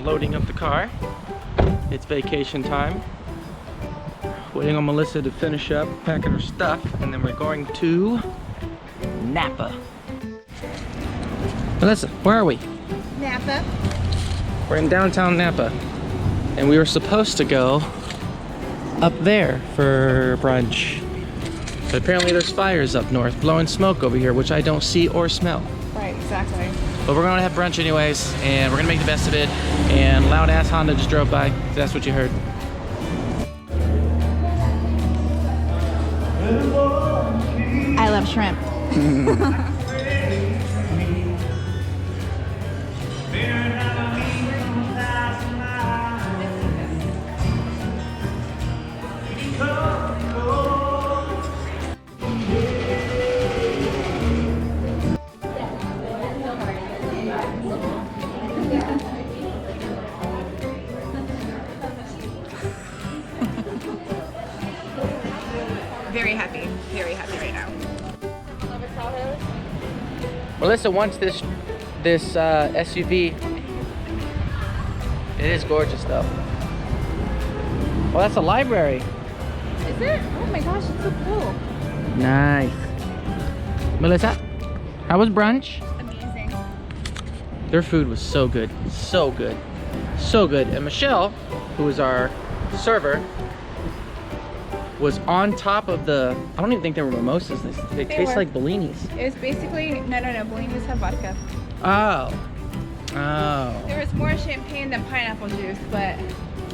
loading up the car. It's vacation time. Waiting on Melissa to finish up packing her stuff, and then we're going to Napa. Melissa, where are we? Napa. We're in downtown Napa, and we were supposed to go up there for brunch. But apparently there's fires up north blowing smoke over here, which I don't see or smell. Right, exactly. But we're gonna have brunch anyways, and we're gonna make the best of it. And loud ass Honda just drove by, so that's what you heard. I love shrimp. Very happy right now. Melissa wants this SUV. It is gorgeous though. Well, that's a library. Is it? Oh my gosh, it's so cool. Nice. Melissa, how was brunch? Amazing. Their food was so good. So good. So good. And Michelle, who was our server, was on top of the, I don't even think they were mimosas. They taste were. like Bellinis. It was basically, no, Bellinis have vodka. Oh. Oh. There was more champagne than pineapple juice, but...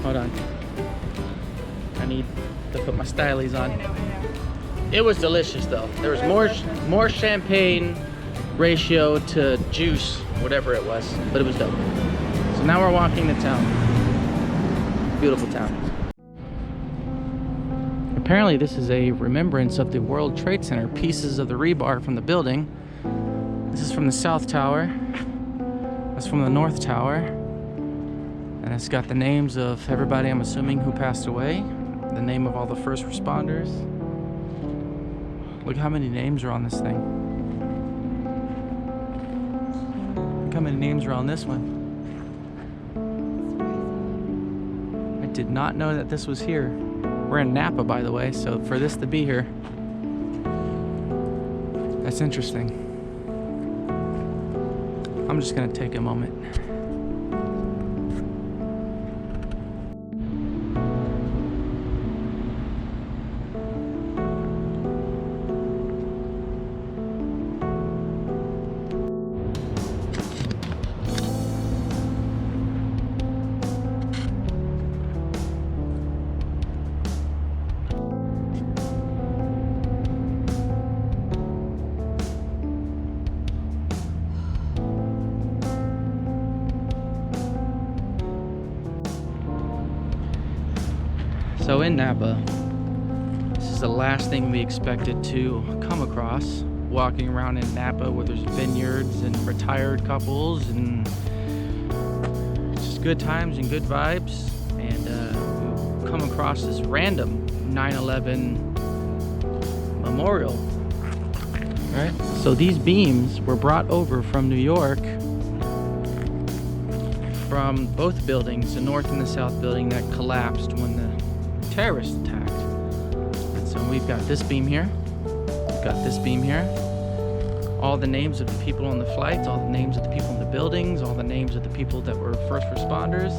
Hold on. I need to put my stylies on. I know. It was delicious though. There was more champagne ratio to juice, whatever it was, but it was dope. So now we're walking to town. Beautiful town. Apparently this is a remembrance of the World Trade Center. Pieces of the rebar from the building. This is from the South Tower. That's from the North Tower. And it's got the names of everybody, I'm assuming, who passed away. The name of all the first responders. Look how many names are on this thing. Look how many names are on this one. I did not know that this was here. We're in Napa, by the way, so for this to be here, that's interesting. I'm just gonna take a moment. So in Napa, this is the last thing we expected to come across. Walking around in Napa where there's vineyards and retired couples and just good times and good vibes. And we come across this random 9/11 memorial. Right? So these beams were brought over from New York, from both buildings, the north and the south building that collapsed when the terrorists attacked. And so we've got this beam here, we've got this beam here, all the names of the people on the flights, all the names of the people in the buildings, all the names of the people that were first responders.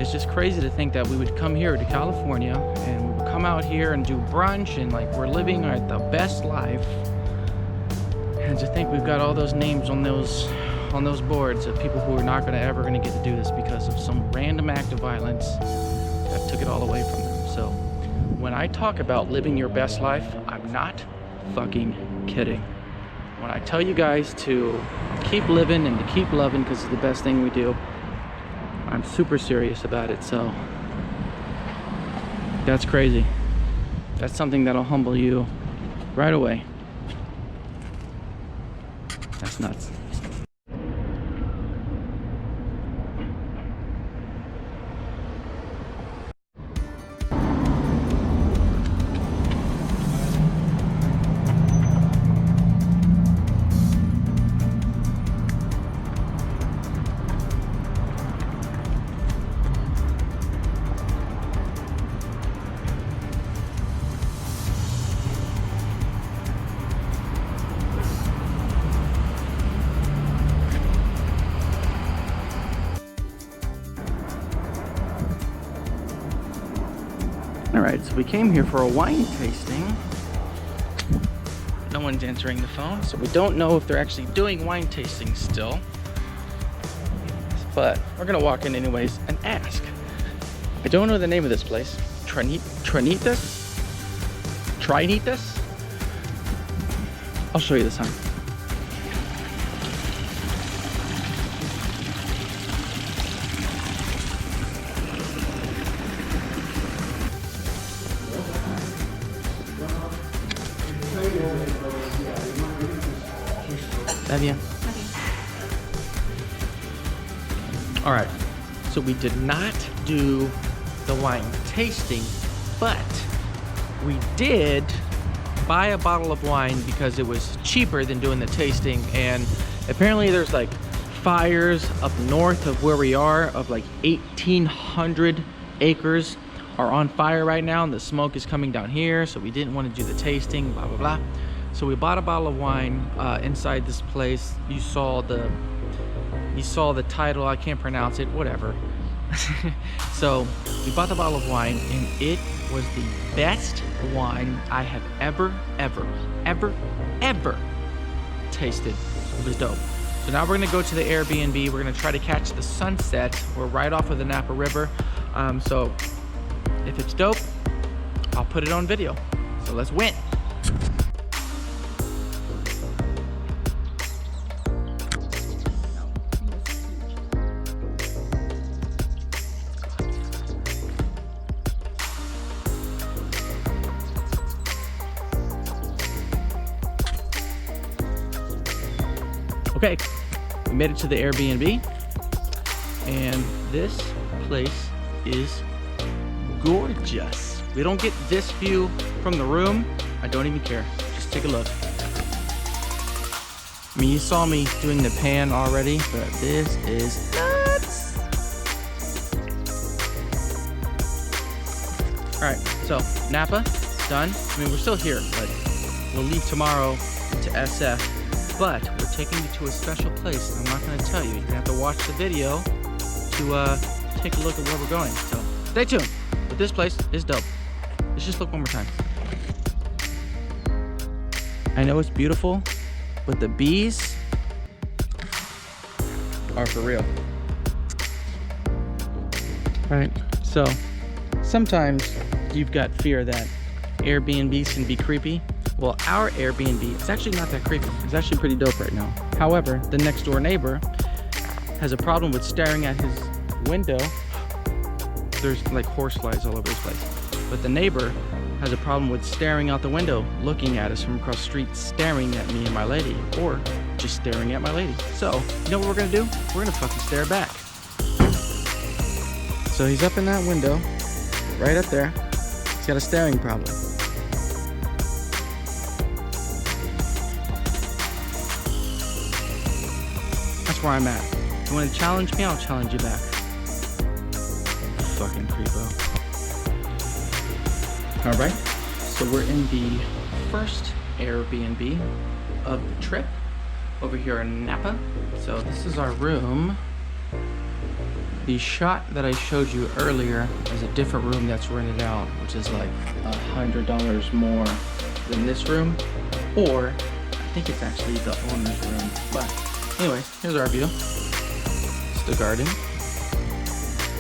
It's just crazy to think that we would come here to California and we would come out here and do brunch and like we're living the best life, and to think we've got all those names on those boards of people who are not ever going to get to do this because of some random act of violence that took it all away from them. So when I talk about living your best life, I'm not fucking kidding. When I tell you guys to keep living and to keep loving because it's the best thing we do, I'm super serious about it. So that's crazy. That's something that'll humble you right away. That's nuts. Alright, so we came here for a wine tasting. No one's answering the phone, so we don't know if they're actually doing wine tasting still. But we're gonna walk in anyways and ask. I don't know the name of this place. Trinitas? I'll show you the sign. All right, so we did not do the wine tasting, but we did buy a bottle of wine because it was cheaper than doing the tasting. And apparently there's like fires up north of where we are, of like 1,800 acres are on fire right now, and the smoke is coming down here, so we didn't want to do the tasting, blah blah blah. So we bought a bottle of wine inside this place. You saw the title, I can't pronounce it, whatever. So we bought the bottle of wine, and it was the best wine I have ever tasted. It was dope. So now we're gonna go to the Airbnb. We're gonna try to catch the sunset. We're right off of the Napa River. So if it's dope, I'll put it on video. So let's win. Okay, we made it to the Airbnb, and this place is gorgeous. We don't get this view from the room. I don't even care. Just take a look. I mean, you saw me doing the pan already, but this is nuts. All right, so Napa, done. I mean, we're still here, but we'll leave tomorrow to SF. But we're taking you to a special place, and I'm not going to tell you. You're going to have to watch the video to take a look at where we're going. So stay tuned. But this place is dope. Let's just look one more time. I know it's beautiful, but the bees are for real. Right? So sometimes you've got fear that Airbnbs can be creepy. Well, our Airbnb is actually not that creepy. It's actually pretty dope right now. However, the next door neighbor has a problem with staring at his window. There's like horseflies all over his place. But the neighbor has a problem with staring out the window, looking at us from across the street, staring at me and my lady, or just staring at my lady. So, you know what we're gonna do? We're gonna fucking stare back. So he's up in that window, right up there. He's got a staring problem. Where I'm at. If you want to challenge me, I'll challenge you back. Fucking creepo. Alright, so we're in the first Airbnb of the trip over here in Napa. So this is our room. The shot that I showed you earlier is a different room that's rented out, which is like $100 more than this room, or I think it's actually the owner's room. But anyway, here's our view. It's the garden.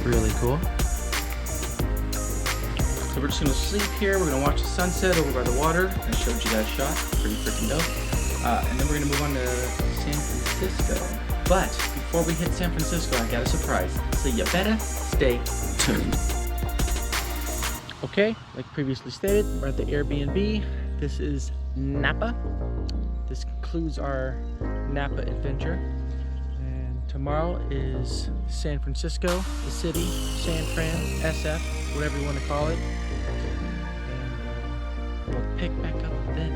Really cool. So we're just gonna sleep here. We're gonna watch the sunset over by the water. I showed you that shot. Pretty freaking dope. And then we're gonna move on to San Francisco. But before we hit San Francisco, I got a surprise. So you better stay tuned. Okay, like previously stated, we're at the Airbnb. This is Napa. This concludes our Napa adventure, and tomorrow is San Francisco, the city, San Fran, SF, whatever you want to call it, and we'll pick back up then.